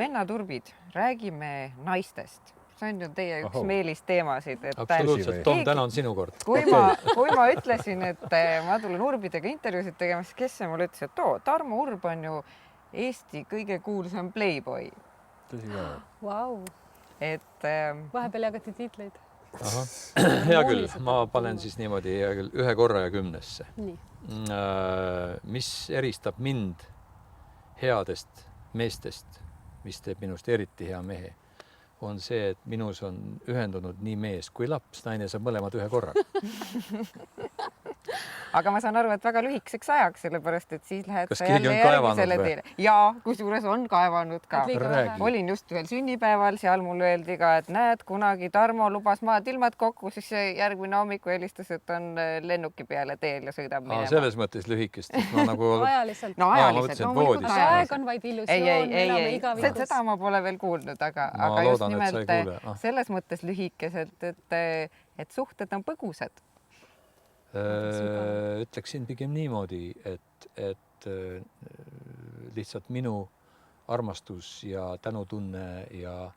vennaturbid, räägime naistest. See on ju teie üks meelisteemasid. Absoluutselt. Tom, täna on sinu kord. Kui ma ütlesin, et ma tulen Urbidega intervjuusid tegema, siis kes see mulle ütles, et Tarmo Urb on ju Eesti kõige kuulsam playboy. Tõsi ka. Vau. Vahepeal jagati tiitleid. Hea küll, ma panen siis niimoodi ühe korra ja 10-sse. Nii. Mis eristab mind headest meestest, mis teeb minust eriti hea mehe, on see, et minus on ühendunud nii mees kui laps, naine saab mõlemad ühe korra. Aga ma saan aru, et väga lühikeseks ajaks, sellepärast, et siis lähed kas keegi on kaevanud või? Jaa, kusjuures on kaevanud ka. Räägi. Olin just ühel sünnipäeval, seal mulle öeldi ka, et näed, kunagi Tarmo lubas maad ilmad kokku, siis järgmine hommiku helistas, et on lennuki peale teel ja sõidab minema. Selles mõttes lühikest. Nagu... Ajaliselt. No ajaliselt. Aeg on vaid illusioon. Ei. Seda ma pole veel kuulnud, aga just nimelt selles mõttes lühikeselt, et suhted on põgusad. Ütleksin pigem niimoodi, et lihtsalt minu armastus ja tänutunne ja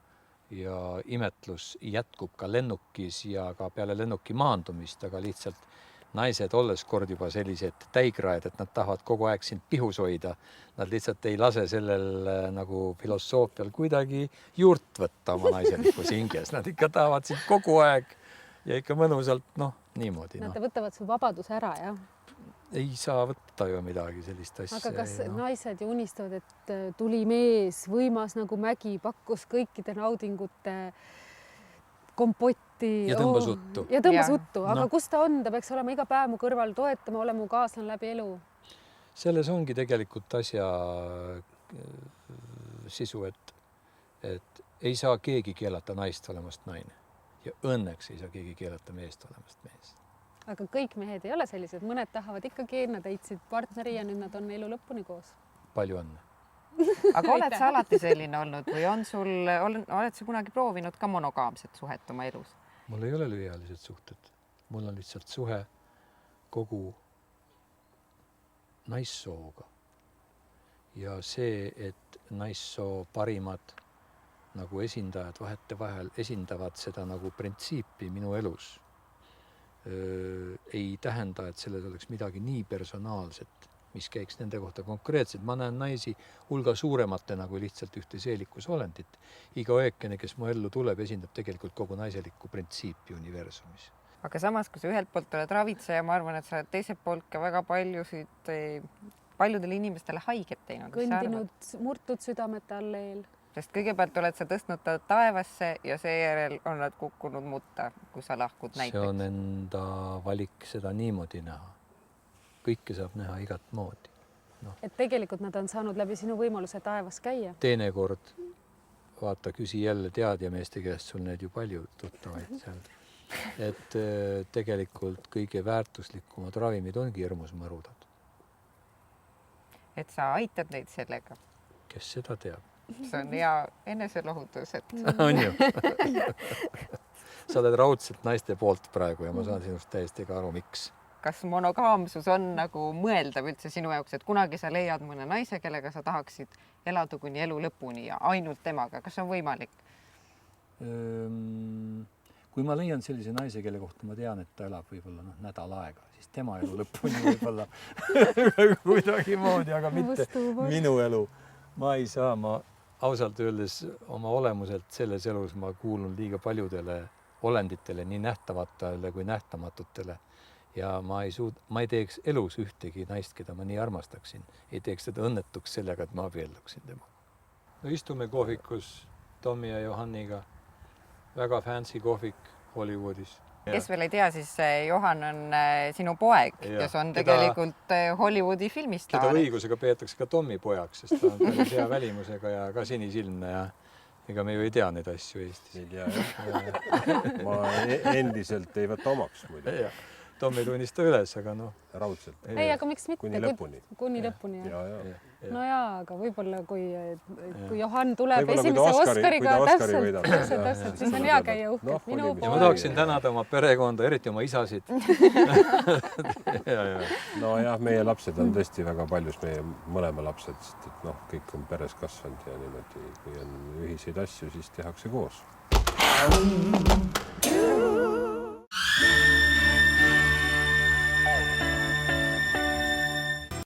imetlus jätkub ka lennukis ja ka peale lennuki maandumist, aga lihtsalt naised olles kord juba sellised täigrajad, et nad tahavad kogu aeg sind pihus hoida. Nad lihtsalt ei lase sellel nagu filosoofial kuidagi juurt võtta oma naiselikus hinges. Nad ikka tahavad sind kogu aeg ja ikka mõnusalt, niimoodi. Nad võtavad su vabaduse ära, jah? Ei saa võtta ju midagi sellist asja. Aga kas naised ju unistavad, et tuli mees, võimas nagu mägi, pakkus kõikide naudingute kompotti. Ja tõmbas uttu. Ja tõmbas uttu. Aga kus ta on? Ta peaks olema iga päev mu kõrval toetama, olema mu kaaslane läbi elu. Selles ongi tegelikult asja sisu, et ei saa keegi keelata naist olemast naine. Ja õnneks ei saa keegi keelata meest olemast mees. Aga kõik mehed ei ole sellised. Mõned tahavad ikkagi, nad heitsid partneri ja nüüd nad on elu lõpuni koos. Palju õnne. Aga oled sa alati selline olnud või oled sa kunagi proovinud ka monogaamset suhet oma elus? Mul ei ole lühiajalised suhted. Mul on lihtsalt suhe kogu naissooga. Ja see, et naissoo parimad nagu esindajad vahete vahel esindavad seda nagu printsiipi minu elus, ei tähenda, et selles oleks midagi nii personaalset, mis käiks nende kohta konkreetselt. Ma näen naisi hulga suurematena kui lihtsalt ühte seelikus olendit. Iga öökene, kes mu ellu tuleb, esindab tegelikult kogu naiselikku printsiipi universumis. Aga samas, kui sa ühelt poolt oled ravitseja, ma arvan, et sa oled teiselt poolt ka väga paljudele inimestele haiget teinud. Kõndinud murtud südamete all eel. Sest kõigepealt oled sa tõstnud ta taevasse ja seejärel on nad kukkunud mutta, kui sa lahkud näiteks. See on enda valik seda niimoodi näha. Kõike saab näha igat moodi. Et tegelikult nad on saanud läbi sinu võimaluse taevas käia. Teinekord, vaata, küsi jälle teadjameeste käest, sul need ju palju tuttavaid seal. Et tegelikult kõige väärtuslikumad ravimid ongi hirmus mõrudad. Et sa aitad neid sellega? Kes seda teab? See on hea eneselohutus, et... On ju. Sa oled raudselt naiste poolt praegu ja ma saan sinust täiesti ka aru, miks. Kas monogaamsus on nagu mõeldav üldse sinu jaoks, et kunagi sa leiad mõne naise, kellega sa tahaksid elada kuni elu lõpuni ja ainult temaga? Kas on võimalik? Kui ma leian sellise naise, kelle kohta ma tean, et ta elab võib-olla nädal aega, siis tema elu lõpuni võib-olla kuidagi moodi, aga mitte minu elu. Ma ei saa, ma ausalt öeldes oma olemuselt selles elus ma kuulun liiga paljudele olenditele, nii nähtavatele kui nähtamatutele. Ja ma ei teeks elus ühtegi naist, keda ma nii armastaksin. Ei teeks seda õnnetuks sellega, et ma abielluksin tema. No istume kohvikus Tommi ja Johanniga. Väga fancy kohvik Hollywoodis. Kes veel ei tea, siis Johan on sinu poeg, kes on tegelikult Hollywoodi filmistaar. Keda õigusega peetakse ka Tommi pojaks, sest ta on päris hea välimusega ja ka sinisilmne ja ega me ju ei tea neid asju Eestis. Ei tea, jah. Ma endiselt ei võta omaks muidu. Tom ei tunnista üles, aga noh. Raudselt. ei, aga miks mitte? Kuni lõpuni. Kuni lõpuni, jah. Ja. No jaa, aga võib-olla kui Johan tuleb Võib-olla, kui esimese ta Oscariga, Oscari võidab. täpselt, siis on hea käia uhkelt minu Ja ma tahaksin tänada oma perekonda, eriti oma isasid. Nojah, meie lapsed on tõesti väga paljus meie mõlema lapsed, sest et noh, kõik on peres kasvanud ja niimoodi, kui on ühiseid asju, siis tehakse koos.